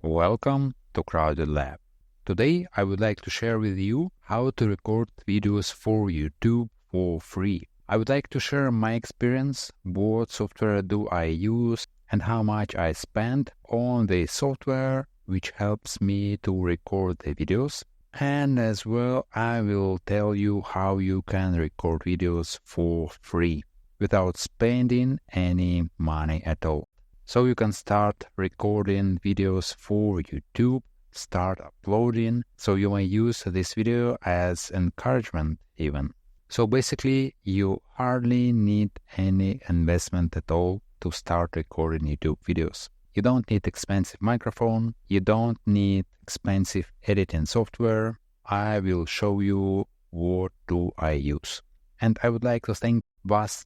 Welcome to Crowded Lab. Today I would like to share with you how to record videos for YouTube for free. I would like to share my experience, what software do I use, and how much I spend on the software which helps me to record the videos. And as well, I will tell you how you can record videos for free without spending any money at all. So you can start recording videos for YouTube, start uploading, so you may use this video as encouragement even. So basically, you hardly need any investment at all to start recording YouTube videos. You don't need expensive microphone, you don't need expensive editing software. I will show you what do I use. And I would like to thank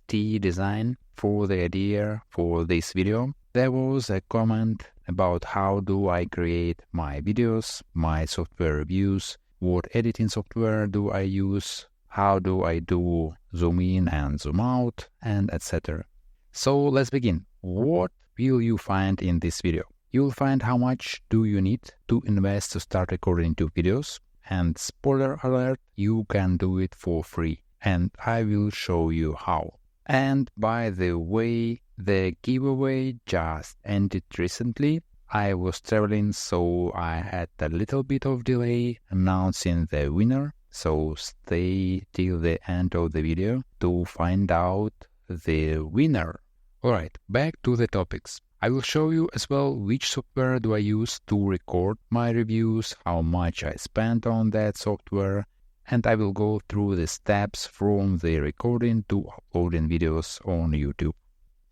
T Design for the idea for this video. There was a comment about how do I create my videos, my software reviews, what editing software do I use, how do I do zoom in and zoom out, and etc. So let's begin. What will you find in this video? You'll find how much do you need to invest to start recording YouTube videos, and spoiler alert, you can do it for free, and I will show you how. And by the way, the giveaway just ended recently. I was traveling, so I had a little bit of delay announcing the winner. So stay till the end of the video to find out the winner. Alright, back to the topics. I will show you as well which software do I use to record my reviews, how much I spent on that software, and I will go through the steps from the recording to uploading videos on YouTube.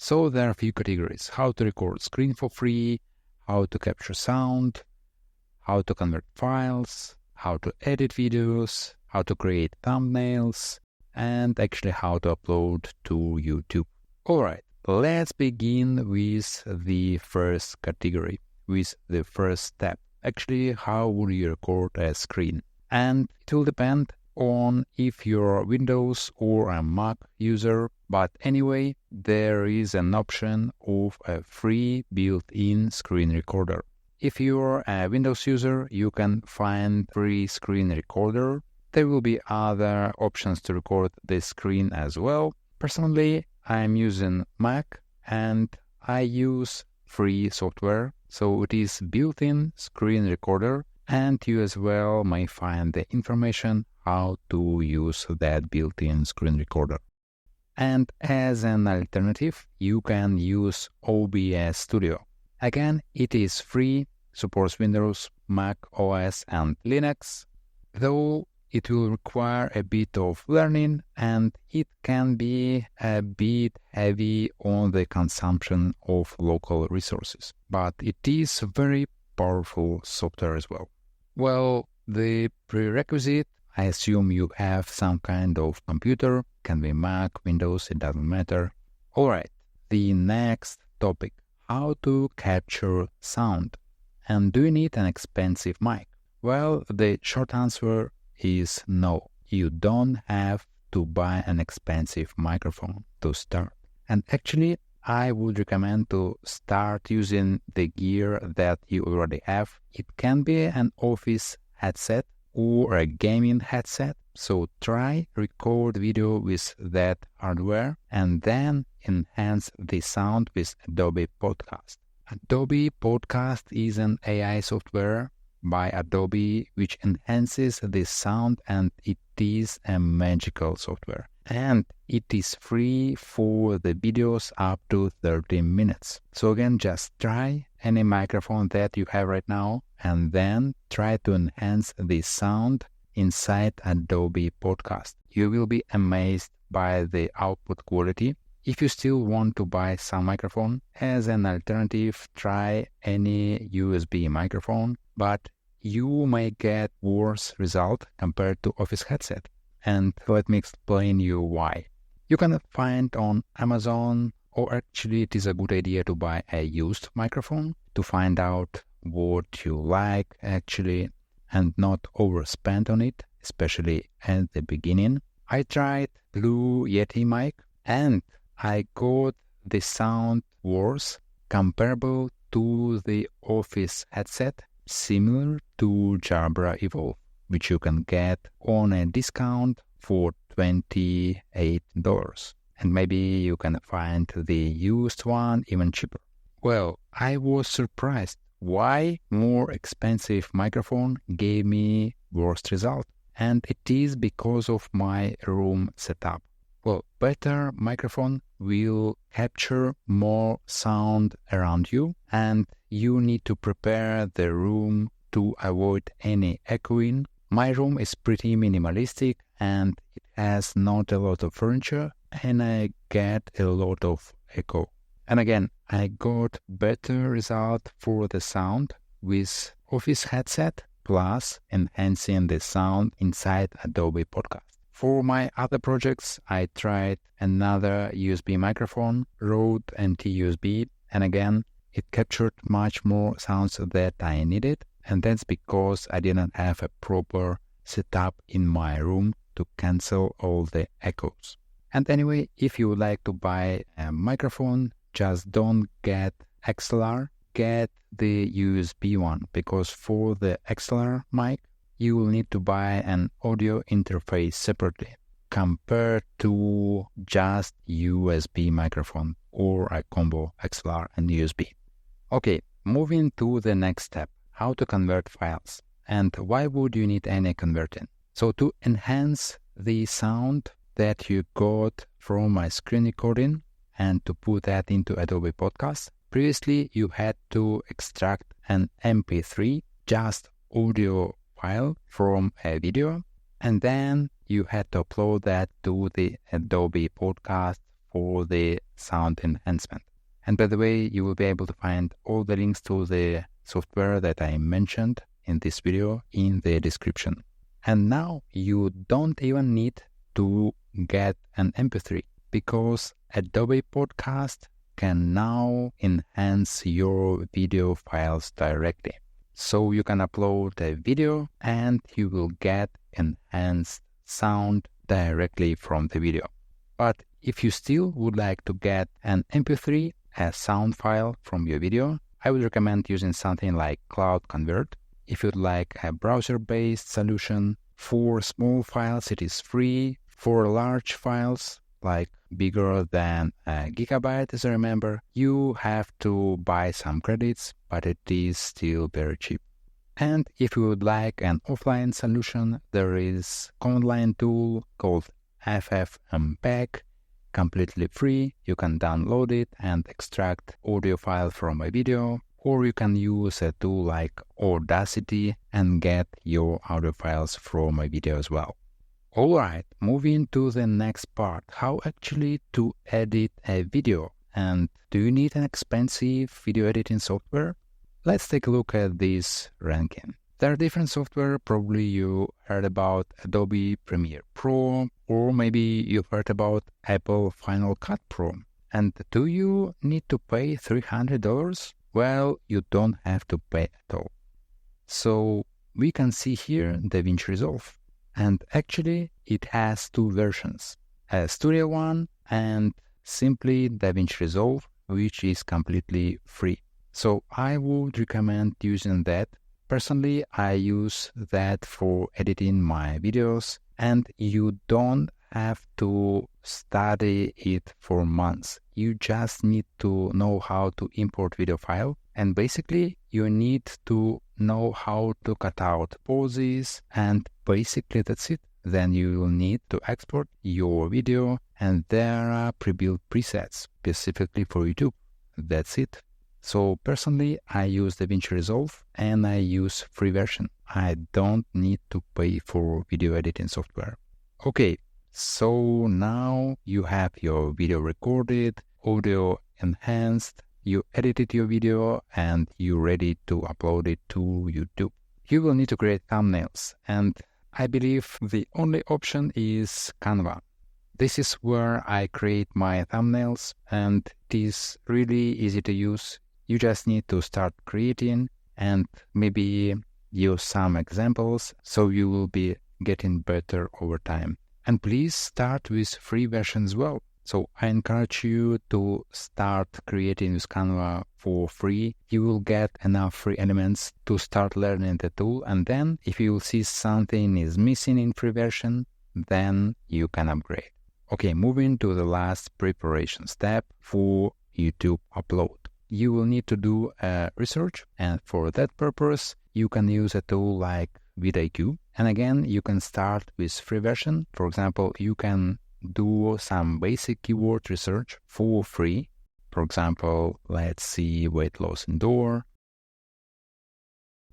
So there are a few categories: how to record screen for free, how to capture sound, how to convert files, how to edit videos, how to create thumbnails, and actually how to upload to YouTube. Alright, let's begin with the first category, with the first step. Actually, how would you record a screen? And it will depend on if you're a Windows or a Mac user, but anyway, there is an option of a free built-in screen recorder. If you're a Windows user, you can find free screen recorder. There will be other options to record the screen as well. Personally, I'm using Mac and I use free software, so it is built-in screen recorder, and you as well may find the information how to use that built-in screen recorder. And as an alternative, you can use OBS Studio. Again, it is free, supports Windows, Mac OS and Linux, though it will require a bit of learning and it can be a bit heavy on the consumption of local resources. But it is very powerful software as well. Well, the prerequisite, I assume you have some kind of computer, can be Mac, Windows, it doesn't matter. Alright, the next topic, how to capture sound. And do you need an expensive mic? Well, the short answer is no. You don't have to buy an expensive microphone to start. And actually, I would recommend to start using the gear that you already have. It can be an office headset or a gaming headset. So try record video with that hardware and then enhance the sound with Adobe Podcast. Adobe Podcast is an AI software by Adobe which enhances the sound, and it is a magical software. And it is free for the videos up to 30 minutes. So again, just try any microphone that you have right now and then try to enhance the sound inside Adobe Podcast. You will be amazed by the output quality. If you still want to buy some microphone, as an alternative, try any USB microphone, but you may get worse result compared to Office headset. And let me explain you why. You can find on Amazon, or actually it is a good idea to buy a used microphone to find out what you like actually and not overspend on it, especially at the beginning. I tried Blue Yeti mic and I got the sound worse comparable to the Office headset similar to Jabra Evolve, which you can get on a discount for $28. And maybe you can find the used one even cheaper. Well, I was surprised why more expensive microphone gave me worst result. And it is because of my room setup. Well, better microphone will capture more sound around you, and you need to prepare the room to avoid any echoing. My room is pretty minimalistic and it has not a lot of furniture, and I get a lot of echo. And again, I got better result for the sound with Office headset plus enhancing the sound inside Adobe Podcast. For my other projects, I tried another USB microphone, Rode NT-USB, and again, it captured much more sounds that I needed, and that's because I didn't have a proper setup in my room to cancel all the echoes. And anyway, if you would like to buy a microphone, just don't get XLR, get the USB one, because for the XLR mic, you will need to buy an audio interface separately compared to just USB microphone or a combo XLR and USB. Okay, moving to the next step, how to convert files. And why would you need any converting? So to enhance the sound that you got from my screen recording and to put that into Adobe Podcast, previously you had to extract an MP3, just audio file from a video, and then you had to upload that to the Adobe Podcast for the sound enhancement. And by the way, you will be able to find all the links to the software that I mentioned in this video in the description. And now you don't even need to get an MP3 because Adobe Podcast can now enhance your video files directly. So you can upload a video and you will get enhanced sound directly from the video. But if you still would like to get an MP3, a sound file from your video, I would recommend using something like Cloud Convert. If you'd like a browser-based solution, for small files it is free. For large files, like bigger than a gigabyte, as I remember, you have to buy some credits, but it is still very cheap. And if you would like an offline solution, there is a command line tool called FFmpeg, completely free. You can download it and extract audio file from a video, or you can use a tool like Audacity and get your audio files from a video as well. Alright, moving to the next part, how actually to edit a video. And do you need an expensive video editing software? Let's take a look at this ranking. There are different software, probably you heard about Adobe Premiere Pro, or maybe you've heard about Apple Final Cut Pro. And do you need to pay $300? Well, you don't have to pay at all. So we can see here DaVinci Resolve. And actually, it has two versions, a Studio one and simply DaVinci Resolve, which is completely free. So I would recommend using that. Personally, I use that for editing my videos, and you don't have to study it for months. You just need to know how to import video file, and basically you need to know how to cut out pauses, and basically that's it. Then you will need to export your video, and there are pre-built presets specifically for YouTube. That's it. So personally, I use DaVinci Resolve and I use free version. I don't need to pay for video editing software. Okay, so now you have your video recorded, audio enhanced, you edited your video, and you're ready to upload it to YouTube. You will need to create thumbnails, and I believe the only option is Canva. This is where I create my thumbnails, and it is really easy to use. You just need to start creating and maybe use some examples, so you will be getting better over time. And please start with free version as well. So I encourage you to start creating with Canva for free. You will get enough free elements to start learning the tool, and then if you will see something is missing in free version, then you can upgrade. Okay, moving to the last preparation step for YouTube upload. You will need to do a research, and for that purpose, you can use a tool like vidIQ. And again, you can start with free version. For example, you can do some basic keyword research for free. For example, let's see weight loss indoor.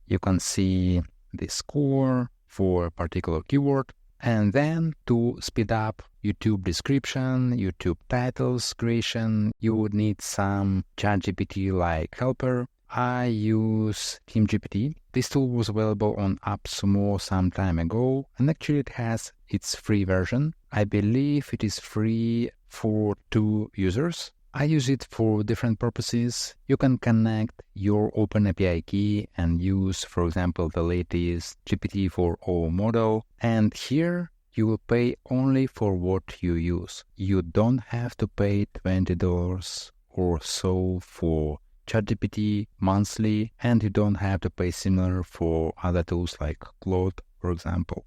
You can see the score for a particular keyword. And then to speed up YouTube description, YouTube titles creation, you would need some ChatGPT like helper. I use TeamGPT. This tool was available on AppSumo some time ago, and actually it has its free version. I believe it is free for 2 users. I use it for different purposes. You can connect your OpenAPI key and use, for example, the latest GPT-4o model. And here you will pay only for what you use. You don't have to pay $20 or so for ChatGPT monthly, and you don't have to pay similar for other tools like Claude, for example.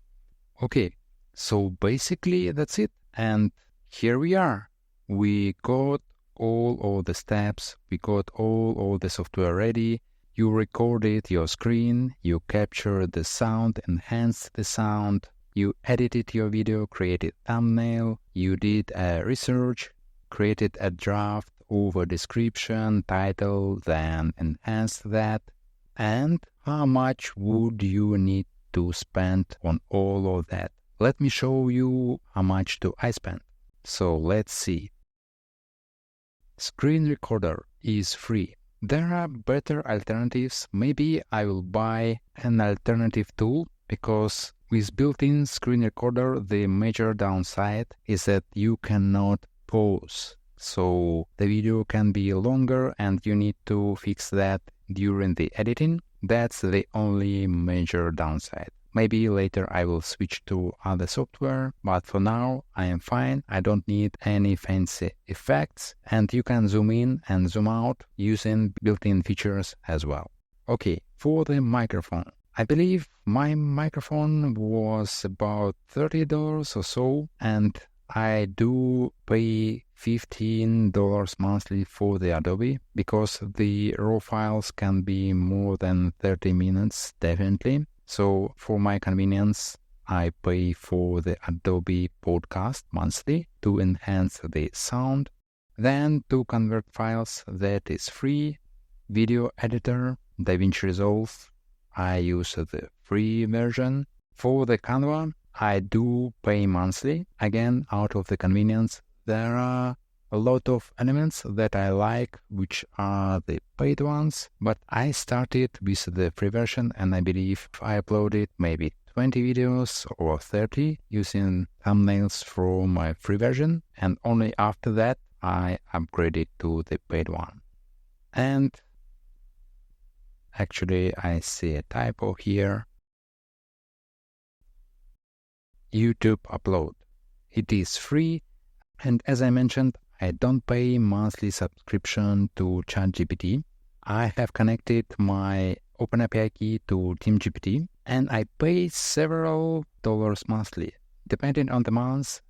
Okay, so basically that's it. And here we are. We got all the steps. We got all the software ready. You recorded your screen. You captured the sound, enhanced the sound. You edited your video, created thumbnail. You did a research, created a draft over description, title, then enhance that. And how much would you need to spend on all of that? Let me show you how much do I spend. So let's see. Screen recorder is free. There are better alternatives. Maybe I will buy an alternative tool, because with built-in screen recorder, the major downside is that you cannot pause. So the video can be longer and you need to fix that during the editing. That's the only major downside. Maybe later I will switch to other software, but for now I am fine. I don't need any fancy effects, and you can zoom in and zoom out using built-in features as well. Okay, for the microphone. I believe my microphone was about $30 or so, and I do pay $15 monthly for the Adobe, because the raw files can be more than 30 minutes, definitely. So for my convenience, I pay for the Adobe Podcast monthly to enhance the sound. Then to convert files, that is free. Video editor, DaVinci Resolve, I use the free version. For the Canva, I do pay monthly. Again, out of the convenience. There are a lot of elements that I like, which are the paid ones, but I started with the free version, and I believe I uploaded maybe 20 videos or 30 using thumbnails from my free version, and only after that I upgraded to the paid one. And actually I see a typo here. YouTube upload. It is free, and as I mentioned, I don't pay monthly subscription to ChatGPT. I have connected my OpenAPI key to TeamGPT, and I pay several dollars monthly, depending on the month.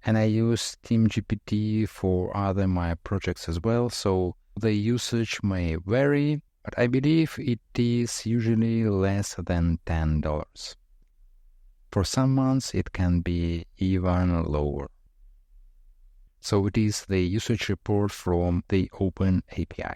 And I use TeamGPT for other my projects as well, so the usage may vary, but I believe it is usually less than $10. For some months, it can be even lower. So it is the usage report from the OpenAPI.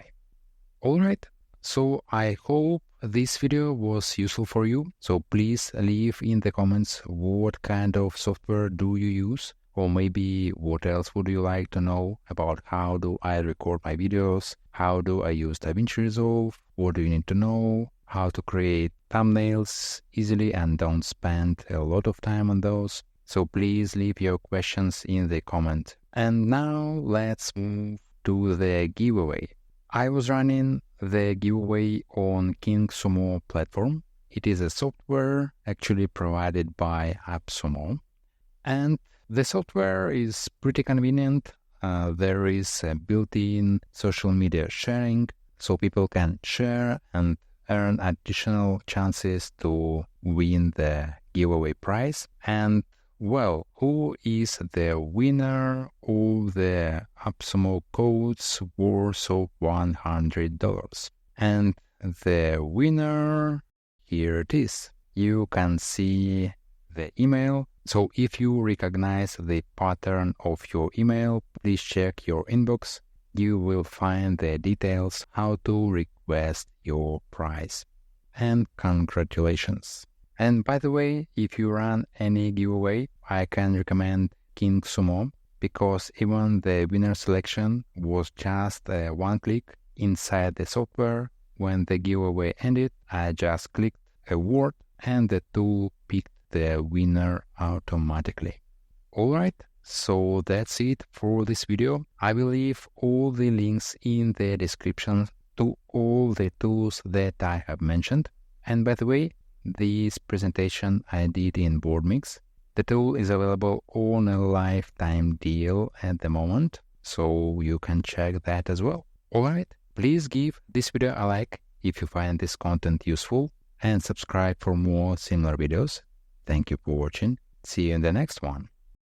Alright, so I hope this video was useful for you. So please leave in the comments what kind of software do you use, or maybe what else would you like to know about how do I record my videos, how do I use DaVinci Resolve, what do you need to know, how to create thumbnails easily and don't spend a lot of time on those. So please leave your questions in the comment. And now let's move to the giveaway. I was running the giveaway on KingSumo platform. It is a software actually provided by AppSumo. And the software is pretty convenient. there is a built-in social media sharing, so people can share and earn additional chances to win the giveaway prize. And well, who is the winner of the AppSumo codes worth of $100? And the winner, here it is. You can see the email. So if you recognize the pattern of your email, please check your inbox. You will find the details how to request your prize. And congratulations. And by the way, if you run any giveaway, I can recommend King Sumo, because even the winner selection was just one click inside the software. When the giveaway ended, I just clicked a word and the tool picked the winner automatically. Alright, so that's it for this video. I will leave all the links in the description to all the tools that I have mentioned. And by the way, this presentation I did in BoardMix. The tool is available on a lifetime deal at the moment, so you can check that as well. Alright, please give this video a like if you find this content useful, and subscribe for more similar videos. Thank you for watching. See you in the next one.